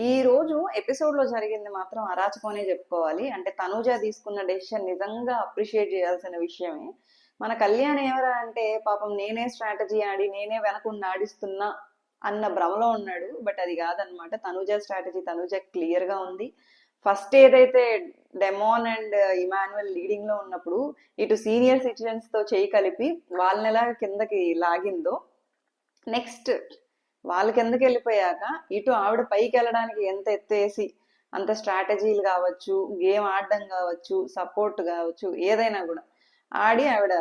ఈ రోజు ఎపిసోడ్ లో జరిగింది మాత్రం అరాచకమనే చెప్పుకోవాలి. అంటే తనూజ తీసుకున్న డెసిషన్ నిజంగా అప్రిషియేట్ చేయాల్సిన విషయమే. మన కళ్యాణ్ ఎవరా అంటే పాపం నేనే స్ట్రాటజీ ఆడి నేనే వెనకుండా ఆడిస్తున్నా అన్న భ్రమలో ఉన్నాడు. బట్ అది కాదనమాట. తనూజ స్ట్రాటజీ తనూజ క్లియర్ గా ఉంది. ఫస్ట్ ఏదైతే డెమోన్ అండ్ ఇమాన్యువల్ లీడింగ్ లో ఉన్నప్పుడు ఇటు సీనియర్ సిటిజన్స్ తో చేయి కలిపి వాళ్ళని ఎలా కిందకి లాగిందో, నెక్స్ట్ వాళ్ళ కిందకి వెళ్ళిపోయాక ఇటు ఆవిడ పైకి వెళ్ళడానికి ఎంత ఎత్తేసి అంత స్ట్రాటజీలు కావచ్చు, గేమ్ ఆడడం కావచ్చు, సపోర్ట్ కావచ్చు, ఏదైనా కూడా ఆడి ఆవిడ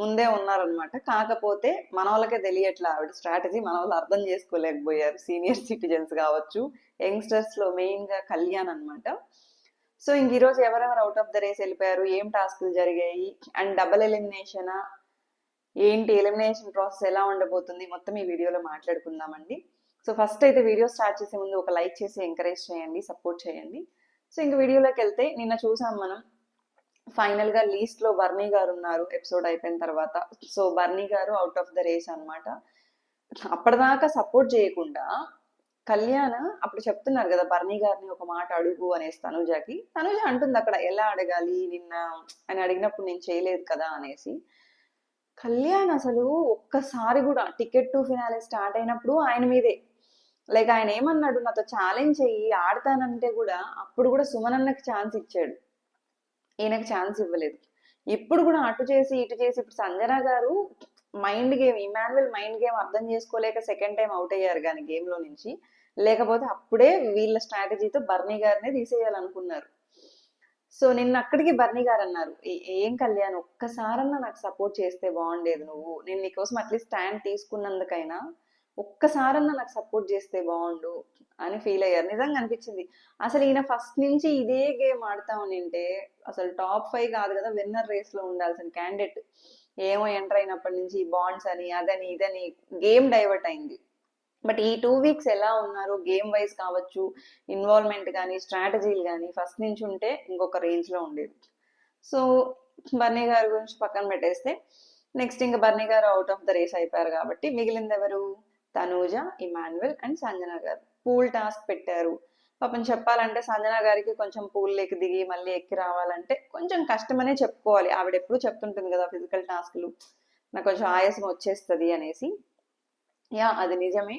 ముందే ఉన్నారనమాట. కాకపోతే మన వాళ్ళకే తెలియట్లా ఆవిడ స్ట్రాటజీ, మన వాళ్ళు అర్థం చేసుకోలేకపోయారు. సీనియర్ సిటిజన్స్ కావచ్చు, యంగ్స్టర్స్ లో మెయిన్ గా కళ్యాణ్ అనమాట. సో ఇంక ఈరోజు ఎవరెవరు అవుట్ ఆఫ్ ద రేస్ వెళ్ళిపోయారు, ఏం టాస్క్లు జరిగాయి, అండ్ డబుల్ ఎలిమినేషనా ఏంటి, ఎలిమినేషన్ ప్రాసెస్ ఎలా ఉండబోతుంది, మొత్తం ఈ వీడియోలో మాట్లాడుకుందామండి. సో ఫస్ట్ అయితే వీడియో స్టార్ట్ చేసే ముందు ఒక లైక్ చేసి ఎంకరేజ్ చేయండి, సపోర్ట్ చేయండి. సో ఇంక వీడియోలోకి వెళ్తే నిన్న చూసాం మనం ఫైనల్ గా లీస్ట్ లో బర్నీ గారు ఉన్నారు ఎపిసోడ్ అయిపోయిన తర్వాత. సో బర్నీ గారు అవుట్ ఆఫ్ ద రేస్ అనమాట. అప్పటిదాకా సపోర్ట్ చేయకుండా కళ్యాణ్ అప్పుడు చెప్తున్నారు కదా బర్నీ గారిని ఒక మాట అడుగు అనేసి తనుజాకి. తనుజ అంటుంది అక్కడ ఎలా అడగాలి నిన్న అని అడిగినప్పుడు నేను చేయలేదు కదా అనేసి. కళ్యాణ్ అసలు ఒక్కసారి కూడా టికెట్ టు ఫినాలే స్టార్ట్ అయినప్పుడు ఆయన మీదే లైక్ ఆయన ఏమన్నాడు, నాతో ఛాలెంజ్ చెయ్యి ఆడతానంటే కూడా అప్పుడు కూడా సుమనన్నకి ఛాన్స్ ఇచ్చాడు, ఈయనకి ఛాన్స్ ఇవ్వలేదు. ఇప్పుడు కూడా అటు చేసి ఇటు చేసి ఇప్పుడు సంజన గారు mind game, Emmanuel mind game అర్థం చేసుకోలేక సెకండ్ టైం అవుట్ అయ్యారు కానీ గేమ్ లో నుంచి. లేకపోతే అప్పుడే వీళ్ళ స్ట్రాటజీతో బర్నీ గారినే తీసేయాలనుకున్నారు. సో నిన్న అక్కడికి బర్నీ గారు అన్నారు, ఏం కళ్యాణ్ ఒక్కసారన్నా నాకు సపోర్ట్ చేస్తే బాగుండేది, నువ్వు నేను నీకోసం అట్లీస్ట్ స్టాండ్ తీసుకున్నందుకైనా ఒక్కసారన్నా నాకు సపోర్ట్ చేస్తే బాగుండు అని ఫీల్ అయ్యారు. నిజంగా అనిపించింది అసలు ఈయన ఫస్ట్ నుంచి ఇదే గేమ్ ఆడుతా ఉనింటే అసలు టాప్ 5 కాదు కదా, విన్నర్ రేస్ లో ఉండాల్సిన క్యాండిడేట్. ఏమో ఎంటర్ అయినప్పటి నుంచి బాండ్స్ అని అదని ఇదని గేమ్ డైవర్ట్ అయింది. బట్ ఈ 2 వీక్స్ ఎలా ఉన్నారు గేమ్ వైజ్ కావచ్చు, ఇన్వాల్వ్మెంట్ కానీ స్ట్రాటజీలు కానీ ఫస్ట్ నుంచి ఉంటే ఇంకొక రేంజ్ లో ఉండేది. సో బర్నీ గారి గురించి పక్కన పెట్టేస్తే నెక్స్ట్ ఇంకా బర్నీ గారు అవుట్ ఆఫ్ ద రేస్ అయిపోయారు కాబట్టి మిగిలింది ఎవరు, తనూజ, ఇమాన్యువల్ అండ్ సంజన గారు. పూల్ టాస్క్ పెట్టారు. పాపం చెప్పాలంటే సంజన గారికి కొంచెం పూల్ లేకి దిగి మళ్ళీ ఎక్కి రావాలంటే కొంచెం కష్టమనే చెప్పుకోవాలి. ఆవిడ ఎప్పుడు చెప్తుంటుంది కదా ఫిజికల్ టాస్క్లు నాకు కొంచెం ఆయాసం వచ్చేస్తుంది అనేసి. యా అది నిజమే.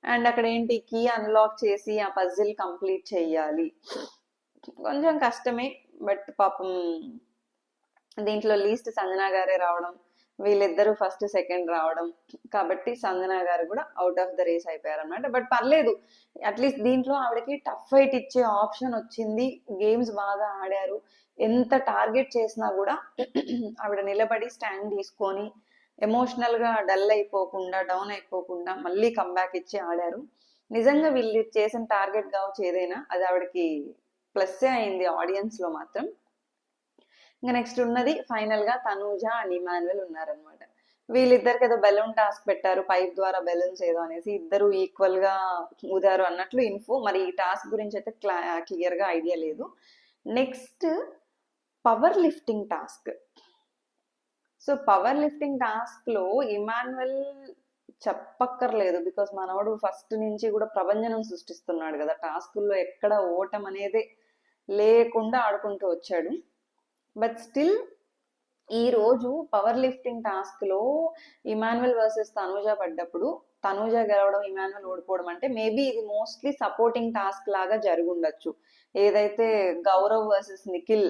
అండ్ అక్కడ ఏంటి కీ అన్లాక్ చేసి ఆ పజిల్ కంప్లీట్ చేయాలి, కొంచెం కష్టమే. బట్ పాపం దీంట్లో లీస్ట్ సంజన గారే రావడం, వీళ్ళిద్దరూ ఫస్ట్ సెకండ్ రావడం కాబట్టి సంజన గారు కూడా అవుట్ ఆఫ్ ద రేస్ అయిపోయారు అనమాట. బట్ పర్లేదు, అట్లీస్ట్ దీంట్లో ఆవిడకి టఫ్ ఫైట్ ఇచ్చే ఆప్షన్ వచ్చింది. గేమ్స్ బాగా ఆడారు, ఎంత టార్గెట్ చేసినా కూడా ఆవిడ నిలబడి స్టాండ్ తీసుకొని ఎమోషనల్ గా డల్ అయిపోకుండా డౌన్ అయిపోకుండా మళ్ళీ కంబ్యాక్ ఇచ్చి ఆడారు. నిజంగా వీళ్ళు చేసిన టార్గెట్ కావచ్చు ఏదైనా అది ఆవిడకి ప్లస్ అయింది ఆడియన్స్ లో మాత్రం. ఇంకా నెక్స్ట్ ఉన్నది ఫైనల్ గా తనూజ అండ్ ఇమాన్యువల్ ఉన్నారనమాట. వీళ్ళిద్దరికి ఏదో బెలూన్ టాస్క్ పెట్టారు, పైప్ ద్వారా బెలూన్స్ ఏదో అనేసి ఇద్దరు ఈక్వల్ గా ఊదారు అన్నట్లు ఇన్ఫో. మరి ఈ టాస్క్ గురించి అయితే క్లియర్ గా ఐడియా లేదు. Next power lifting task. So power lifting task లో ఇమాన్యువల్ చెప్పక్కర్లేదు, బికాస్ మనవాడు ఫస్ట్ నుంచి కూడా ప్రభంజనం సృష్టిస్తున్నాడు కదా టాస్కుల్లో, ఎక్కడ ఓటం అనేది లేకుండా ఆడుకుంటూ వచ్చాడు. బట్ స్టిల్ ఈ రోజు పవర్ లిఫ్టింగ్ టాస్క్ లో ఇమాన్యువల్ వర్సెస్ తనూజ పడ్డప్పుడు తనూజ గెలవడం ఇమాన్యువల్ ఓడిపోవడం అంటే మేబీ ఇది మోస్ట్లీ సపోర్టింగ్ టాస్క్ లాగా జరుగుండొచ్చు. ఏదైతే గౌరవ్ వర్సెస్ నిఖిల్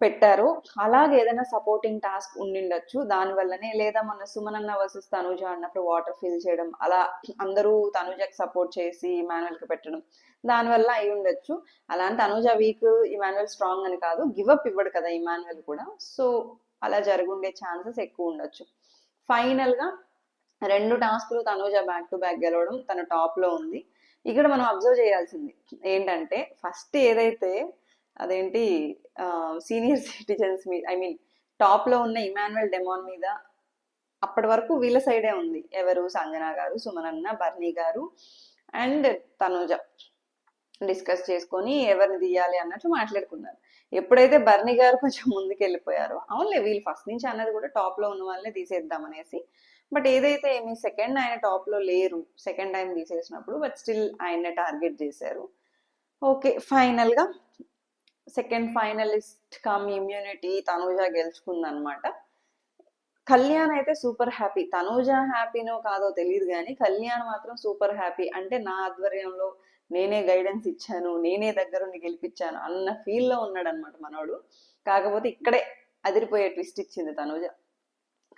పెట్టారో అలాగే ఏదైనా సపోర్టింగ్ టాస్క్ ఉండిండొచ్చు దానివల్లనే. లేదా మన సుమనన్న వర్సెస్ తనూజ అన్నప్పుడు వాటర్ ఫిల్ చేయడం, అలా అందరూ తనూజకి సపోర్ట్ చేసి ఇమాన్యువల్ కి పెట్టడం, దానివల్ల అయి ఉండొచ్చు. అలాంటి తనూజ వీక్ ఇమాన్యువల్ స్ట్రాంగ్ అని కాదు, గివప్ ఇవ్వడు కదా ఇమాన్యువల్ కూడా. సో అలా జరుగుండే ఛాన్సెస్ ఎక్కువ ఉండొచ్చు. ఫైనల్ గా 2 టాస్క్లు తనూజ బ్యాక్ టు బ్యాక్ గెలవడం, తన టాప్ లో ఉంది. ఇక్కడ మనం అబ్జర్వ్ చేయాల్సింది ఏంటంటే ఫస్ట్ ఏదైతే అదేంటి సీనియర్ సిటిజన్స్ మీద, ఐ మీన్ టాప్ లో ఉన్న ఇమాన్యువల్ డెమాన్ మీద అప్పటి వరకు వీళ్ళ సైడే ఉంది. ఎవరు, సంజన గారు, సుమనన్న, బర్నీ గారు అండ్ తనూజ డిస్కస్ చేసుకొని ఎవరిని తీయాలి అన్నట్లు మాట్లాడుకున్నారు. ఎప్పుడైతే బర్నీ గారు కొంచెం ముందుకు వెళ్ళిపోయారో, అవునులే వీళ్ళు ఫస్ట్ నుంచి అన్నది కూడా టాప్ లో ఉన్న వాళ్ళని తీసేద్దాం అనేసి, బట్ ఏదైతే మీ సెకండ్ ఆయన టాప్ లో లేరు, సెకండ్ టైం తీసేసినప్పుడు, బట్ స్టిల్ ఆయన్నే టార్గెట్ చేశారు. ఓకే, ఫైనల్ గా second finalist cum immunity Tanuja గెలుచుకుందనమాట. కళ్యాణ్ అయితే సూపర్ హ్యాపీ. తనూజ హ్యాపీనో కాదో తెలియదు కానీ కళ్యాణ్ మాత్రం సూపర్ హ్యాపీ. అంటే నా ఆధ్వర్యంలో నేనే గైడెన్స్ ఇచ్చాను, నేనే దగ్గరుండి గెలిపించాను అన్న ఫీల్ లో ఉన్నాడు అనమాట మనోడు. కాకపోతే ఇక్కడే అదిరిపోయే ట్విస్ట్ ఇచ్చింది తనూజ.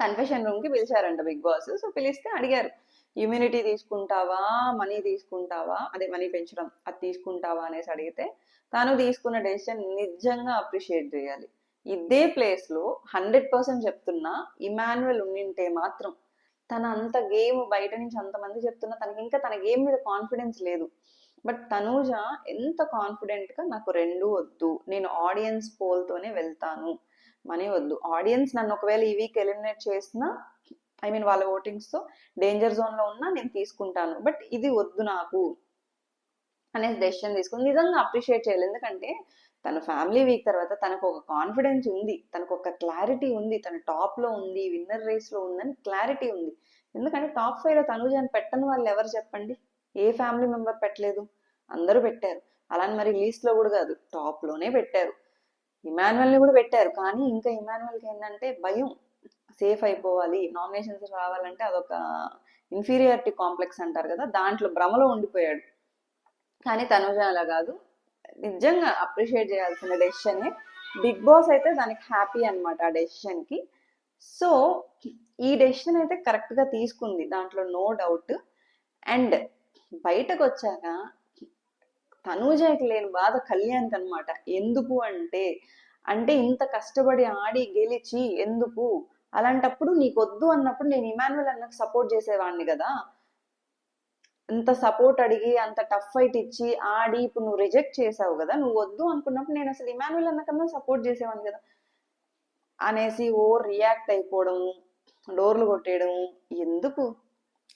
కన్ఫెషన్ రూమ్ కి పిలిచారంట బిగ్ బాస్. సో పిలిస్తే అడిగారు, ఇమ్యూనిటీ తీసుకుంటావా, మనీ తీసుకుంటావా, అదే మనీ పెంచడం అది తీసుకుంటావా అనేసి అడిగితే తాను తీసుకున్న డెసిషన్ నిజంగా అప్రిషియేట్ చేయాలి. ఇదే ప్లేస్ లో 100% చెప్తున్నా, ఇమాన్యుయల్ ఉండింటే మాత్రం తన అంత గేమ్ బయట నుంచి అంతమంది చెప్తున్నా తనకి ఇంకా తన గేమ్ మీద కాన్ఫిడెన్స్ లేదు. బట్ తనూజ ఎంత కాన్ఫిడెంట్ గా నాకు రెండు వద్దు, నేను ఆడియన్స్ పోల్ తోనే వెళ్తాను, మనీ వద్దు, ఆడియన్స్ నన్ను ఒకవేళ ఈ వీక్ ఎలిమినేట్ చేసినా, ఐ మీన్ వాళ్ళ ఓటింగ్స్ తో డేంజర్ జోన్ లో ఉన్నా నేను తీసుకుంటాను, బట్ ఇది వద్దు నాకు అనేసి డెసిషన్ తీసుకుని నిజంగా అప్రిషియేట్ చేయాలి. ఎందుకంటే తన ఫ్యామిలీ వీక్ తర్వాత తనకు ఒక కాన్ఫిడెన్స్ ఉంది, తనకు ఒక క్లారిటీ ఉంది, తన టాప్ లో ఉంది, విన్నర్ రేస్ లో ఉందని క్లారిటీ ఉంది. ఎందుకంటే టాప్ 5 లో తనూజని పెట్టని వాళ్ళు ఎవరు చెప్పండి? ఏ ఫ్యామిలీ మెంబర్ పెట్టలేదు? అందరూ పెట్టారు. అలాని మరి లీస్ట్ లో కూడా కాదు, టాప్ లోనే పెట్టారు. ఇమాన్యువల్ ని కూడా పెట్టారు, కానీ ఇంకా ఇమాన్యువల్ కి ఏంటంటే భయం, సేఫ్ అయిపోవాలి, నామినేషన్స్ రావాలంటే అదొక ఇన్ఫీరియారిటీ కాంప్లెక్స్ అంటారు కదా, దాంట్లో భ్రమలో ఉండిపోయాడు. కానీ తనుజ అలా కాదు, నిజంగా అప్రిషియేట్ చేయాల్సిన డెసిషన్. బిగ్ బాస్ అయితే దానికి హ్యాపీ అనమాట ఆ డెసిషన్ కి. సో ఈ డెసిషన్ అయితే కరెక్ట్ గా తీసుకుంది, దాంట్లో నో డౌట్. అండ్ బయటకు వచ్చాక తనూజకి లేని బాధ కళ్యాణ్కి అనమాట. ఎందుకు అంటే ఇంత కష్టపడి ఆడి గెలిచి ఎందుకు, అలాంటప్పుడు నీకు వద్దు అన్నప్పుడు నేను ఇమాన్యుయల్ అన్నకు సపోర్ట్ చేసేవాడిని కదా, అంత సపోర్ట్ అడిగి అంత టఫ్ ఫైట్ ఇచ్చి ఆడి ఇప్పుడు నువ్వు రిజెక్ట్ చేసావు కదా, నువ్వు వద్దు అనుకున్నప్పుడు నేను అసలు ఇమాన్యుయల్ అన్నకన్నా సపోర్ట్ చేసేవాడిని కదా అనేసి ఓ రియాక్ట్ అయిపోవడం, డోర్లు కొట్టేయడం ఎందుకు?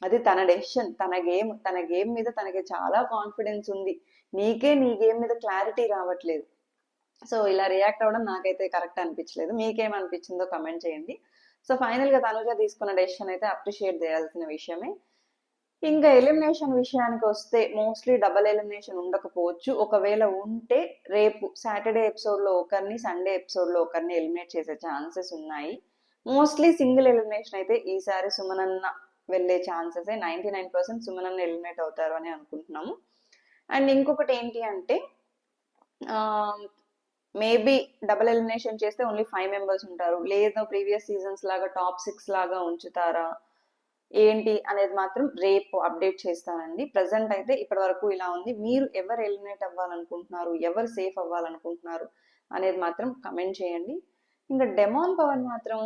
అది తన డెసిషన్, తన గేమ్ మీద తనకి చాలా కాన్ఫిడెన్స్ ఉంది. నీకే నీ గేమ్ మీద క్లారిటీ రావట్లేదు. సో ఇలా రియాక్ట్ అవ్వడం నాకైతే కరెక్ట్ అనిపించలేదు. మీకేమనిపించిందో కమెంట్ చేయండి. సో ఫైనల్ గా తనుజ తీసుకున్న డెసిషన్ అయితే అప్రిషియేట్ చేయాల్సిన విషయమే. ఇంకా ఎలిమినేషన్ విషయానికి వస్తే మోస్ట్లీ డబల్ ఎలిమినేషన్ ఉండకపోవచ్చు. ఒకవేళ ఉంటే రేపు సాటర్డే ఎపిసోడ్ లో ఒకరిని, సండే ఎపిసోడ్ లో ఒకరిని ఎలిమినేట్ చేసే ఛాన్సెస్ ఉన్నాయి. మోస్ట్లీ సింగిల్ ఎలిమినేషన్ అయితే ఈసారి సుమనన్న వెళ్ళే ఛాన్సెస్ 99% సుమనన్న ఎలిమినేట్ అవుతారు అని అనుకుంటున్నాము. అండ్ ఇంకొకటి ఏంటి అంటే మేబీ డబల్ ఎలిమినేషన్ చేస్తే ఓన్లీ 5 మెంబర్స్ ఉంటారు, లేదా ప్రీవియస్ సీజన్స్ లాగా టాప్ 6 లాగా ఉంచుతారా ఏంటి అనేది మాత్రం రేపు అప్డేట్ చేస్తానండి. ప్రజెంట్ అయితే ఇప్పటి వరకు ఇలా ఉంది. మీరు ఎవరు ఎలిమినేట్ అవ్వాలనుకుంటున్నారు, ఎవరు సేఫ్ అవ్వాలనుకుంటున్నారు అనేది మాత్రం కమెంట్ చేయండి. ఇంకా డెమాన్ పవన్ మాత్రం,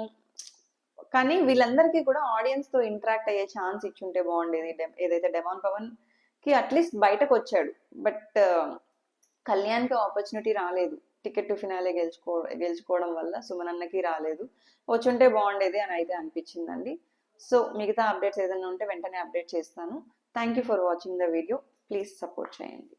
కానీ వీళ్ళందరికీ కూడా ఆడియన్స్ తో ఇంటరాక్ట్ అయ్యే ఛాన్స్ ఇచ్చుంటే బాగుండేది. ఏదైతే డెమాన్ పవన్ కి అట్లీస్ట్ బయటకు వచ్చాడు, బట్ కళ్యాణ్ కి ఆపర్చునిటీ రాలేదు. టికెట్ టు ఫినాలే గెలుచుకోవడం వల్ల సుమనన్నకి రాలేదు. వచ్చుంటే బాగుండేది అని అయితే అనిపించిందండి. సో మిగతా అప్డేట్స్ ఏదైనా ఉంటే వెంటనే అప్డేట్ చేస్తాను. Thank you for watching the video. Please support చేయండి.